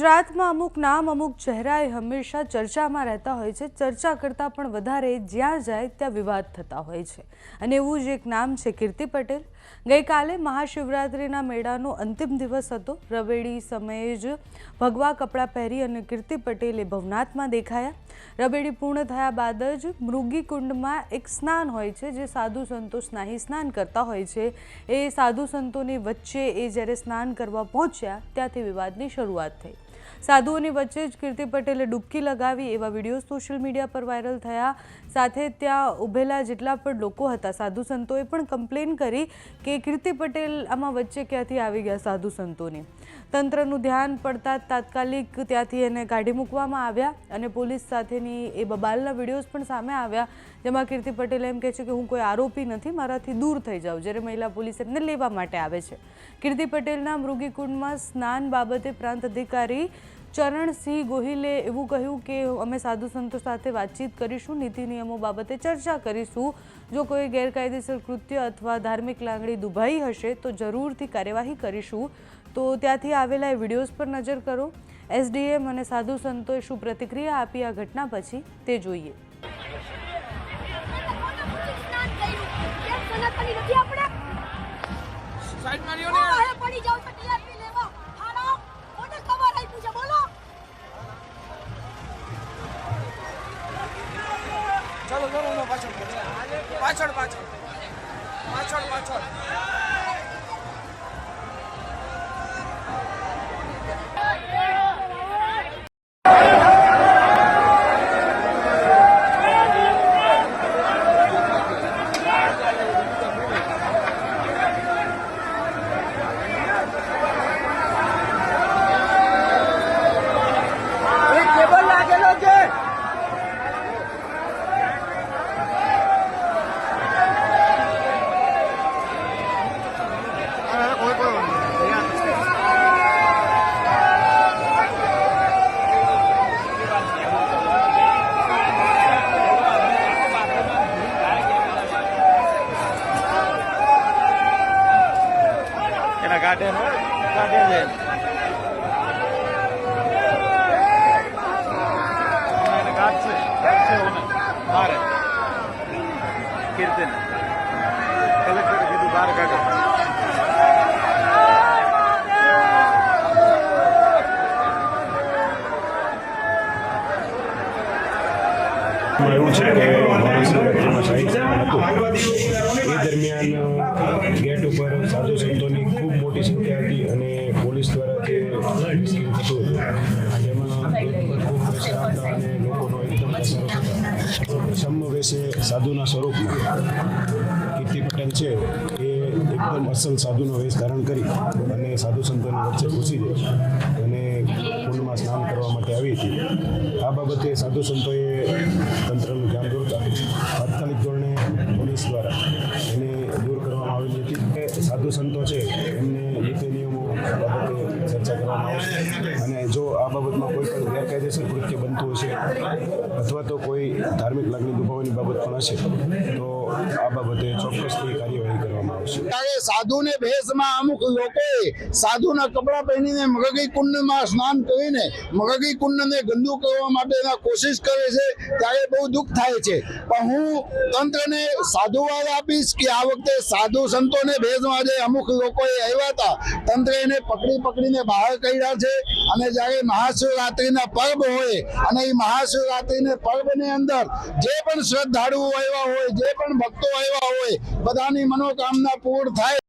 ગુજરાતમાં અમુક નામ અમુક ચહેરાએ હંમેશા ચર્ચામાં રહેતા હોય છે। ચર્ચા કરતાં પણ વધારે જ્યાં જાય ત્યાં વિવાદ થતા હોય છે અને એવું જ એક નામ છે કીર્તિ પટેલ। ગઈકાલે મહાશિવરાત્રિના મેળાનો અંતિમ દિવસ હતો। રવેડી સમયે જ ભગવા કપડાં પહેરી અને કીર્તિ પટેલે ભવનાથમાં દેખાયા। રવેડી પૂર્ણ થયા બાદ જ મૃગીકુંડમાં એક સ્નાન હોય છે જે સાધુ સંતો સ્નાહી સ્નાન કરતા હોય છે। એ સાધુ સંતોની વચ્ચે એ જ્યારે સ્નાન કરવા પહોંચ્યા ત્યાંથી વિવાદની શરૂઆત થઈ। સાધુઓની વચ્ચે જ કીર્તિ પટેલે ડૂબકી લગાવી એવા વિડીયો સોશિયલ મીડિયા પર વાયરલ થયા। સાથે ત્યાં ઊભેલા જેટલા પણ લોકો હતા સાધુ સંતોએ પણ કમ્પ્લેન કરી કે કીર્તિ પટેલ આમાં વચ્ચે ક્યાંથી આવી ગયા સાધુ સંતોની। તંત્રનું ધ્યાન પડતા તાત્કાલિક ત્યાંથી એને કાઢી મૂકવામાં આવ્યા અને પોલીસ સાથેની એ બબાલના વિડીયોઝ પણ સામે આવ્યા જેમાં કીર્તિ પટેલ એમ કહે છે કે હું કોઈ આરોપી નથી, મારાથી દૂર થઈ જાઉં, જ્યારે મહિલા પોલીસ એમને લેવા માટે આવે છે। કીર્તિ પટેલના મૃગીકુંડમાં સ્નાન બાબતે પ્રાંત અધિકારી ચરણસિંહ ગોહિલે એવું કહ્યું કે અમે સાધુ સંતો સાથે વાતચીત કરીશું, નીતિ નિયમો બાબતે ચર્ચા કરીશું। જો કોઈ ગેરકાયદેસર કૃત્ય અથવા ધાર્મિક લાગણી દુભાઈ હશે તો જરૂરથી કાર્યવાહી કરીશું। તો ત્યાંથી આવેલા એ વિડીયોઝ પર નજર કરો। એસડીએમ અને સાધુ સંતોએ શું પ્રતિક્રિયા આપી આ ઘટના પછી તે જોઈએ। चलो चलो पाछड़ पाछड़ पाछड़ गार्डन है कीर्तन कलेक्टर की बार काटे એવું છે કે દરમિયાન ગેટ ઉપર સાધુ સંતોની ખૂબ મોટી સંખ્યા હતી અને પોલીસ દ્વારા જે મુશ્કેલ થતું હતું જેમાં ખૂબ પ્રસાદ અને લોકોનો એકદમ પ્રસાર સમવેશે સાધુના સ્વરૂપમાં કીર્તિ પટેલ છે એ એકદમ અસલ સાધુનો વેશ ધારણ કરી અને સાધુ સંતોની વચ્ચે ઘૂસી જાય અને કુંડમાં સ્નાન કરવા માટે આવી હતી। આ બાબતે સાધુ સંતોએ તંત્રનું ધ્યાન દોરતા તાત્કાલિક ધોરણે પોલીસ દ્વારા એને દૂર કરવામાં આવેલી હતી કે સાધુ સંતો છે એમને નીતિ નિયમો બાબતે ચર્ચા કરવામાં આવશે અને જો આ બાબતમાં કોઈ પણ ગેરકાયદેસર કૃત્ય બનતું હશે અથવા તો કોઈ ધાર્મિક લાગણી દુભાવવાની બાબત પણ હશે તો આ બાબતે ચોક્કસથી કાર્યવાહી કરવામાં આવશે। સાધુને ભેષમાં અમુક લોકોએ સાધુના કપડાં પહેરીને મૃગી કુંડમાં સ્નાન કરીને મૃગી કુંડને ગંદુ કરવા માટેના કોશિશ કરે છે ત્યારે બહુ દુઃખ થાય છે। પણ હું તંત્રને સાધુવાદ આપીશ કે આ વખતે સાધુ સંતોને ભેષમાં જે અમુક લોકોએ આવ્યા હતા તંત્રે એને પકડીને બહાર કાઢ્યા છે અને જ્યારે મહાશિવરાત્રિના પર્વ હોય અને એ મહાશિવરાત્રિને પર્વની અંદર જે પણ શ્રદ્ધાળુઓ આવ્યા હોય જે પણ ભક્તો આવ્યા હોય બધાની મનોકામના પૂર્ણ થાય